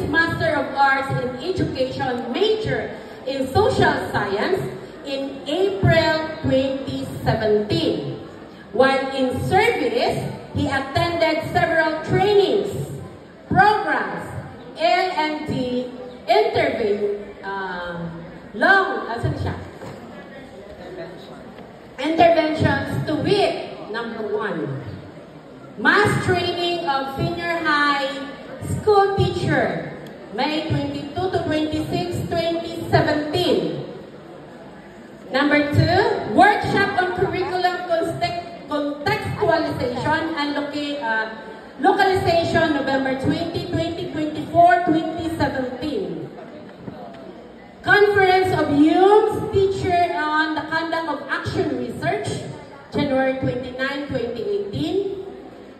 Master of Arts in Education major in Social Science in April 2017. While in service, he attended several trainings, programs, L&D, interventions to wit, number 1. Mass training of senior high school teacher, May 22 to 26, 2017. Number 2, workshop on curriculum contextualization and localization, November 20, 2024, 2017. Conference of UMS teacher on the conduct of action research, January 29, 2018.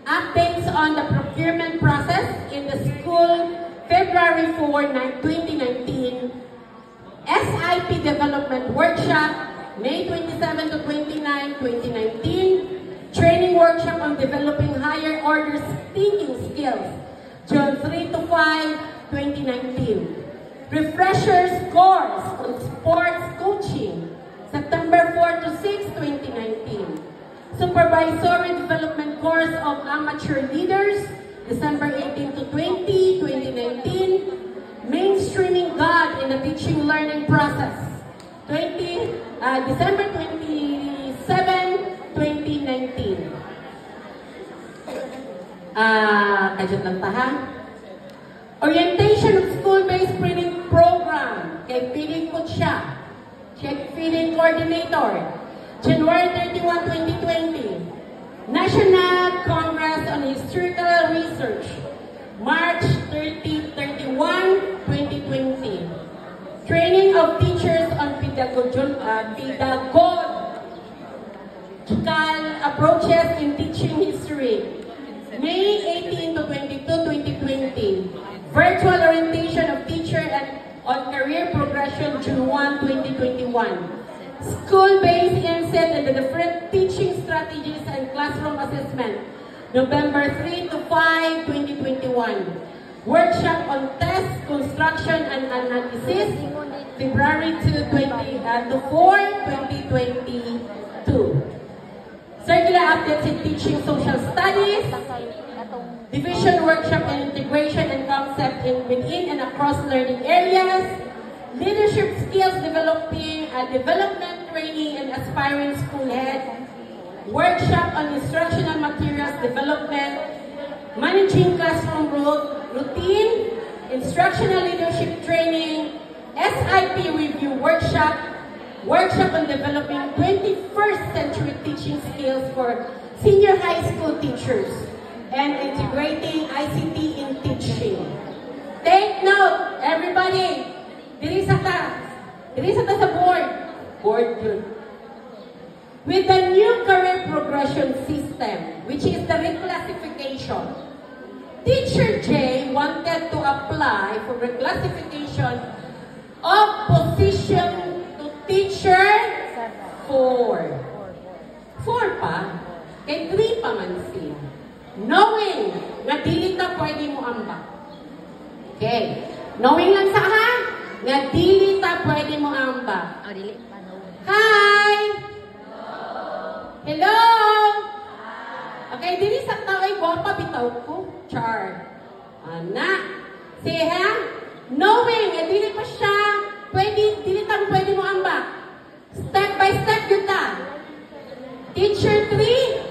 Updates on the procurement process in the school, February 4, 2019. SIP development workshop, May 27 to 29, 2019. Training workshop on developing higher order thinking skills, June 3 to 5, 2019. Refreshers course on sports coaching, September 4 to 6, 2019. Supervisory development course of amateur leaders, December 18 to 20, 2019. Mainstreaming God in the teaching learning process, December 27, 2019. Kajot lang tahan. Orientation of school-based feeding program, kay feeding po siya. Check feeding coordinator, January 31, 2020. National Congress on Historical Research, March 30, 31, 2020. Training of teachers on pedagogical approaches in teaching history, May 18 to 22, 2020. Virtual orientation of teacher and on career progression, June 1, 2021. School-based insight in the different teaching strategies and classroom assessment, November 3 to 5, 2021. Workshop on test, construction, and analysis, February 2 to 4, 2022. Circular updates in teaching social studies, division workshop and integration and concept within and across learning areas, leadership skills developing, development training and aspiring school head, workshop on instructional materials development, managing classroom routine, instructional leadership training, SIP review workshop, workshop on developing 21st century teaching skills for senior high school teachers, and integrating ICT in teaching. Take note, everybody. Diri sa ta sa board yun. With the new career progression system, which is the reclassification, Teacher J wanted to apply for reclassification of position to Teacher 4. 4 pa? Kay 3 pa man siya. Knowing nga dili ta pwede mo ambak. Okay. Knowing lang sa ha? Nga dili ta pwede mo ambak. Hi! Hello! Okay, dili sa tao ay gwapa bitaw ko. Char. Ana. Say ha? Knowing nga dili pa siya pwede, dili ta pwede mo ambak. Step by step yun ta. Teacher 3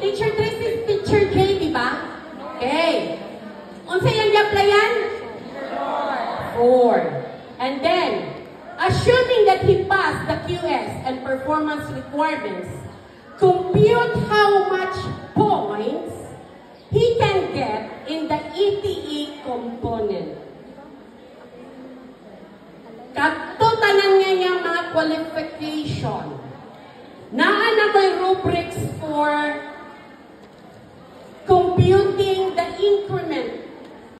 si Teacher J, di ba? Okay. Unsa yang i-applyan? 4. And then, assuming that he passed the QS and performance requirements, compute how much points he can get in the ETE component. Katutanan nga niya mga qualification. Naana may rubrics for computing the increment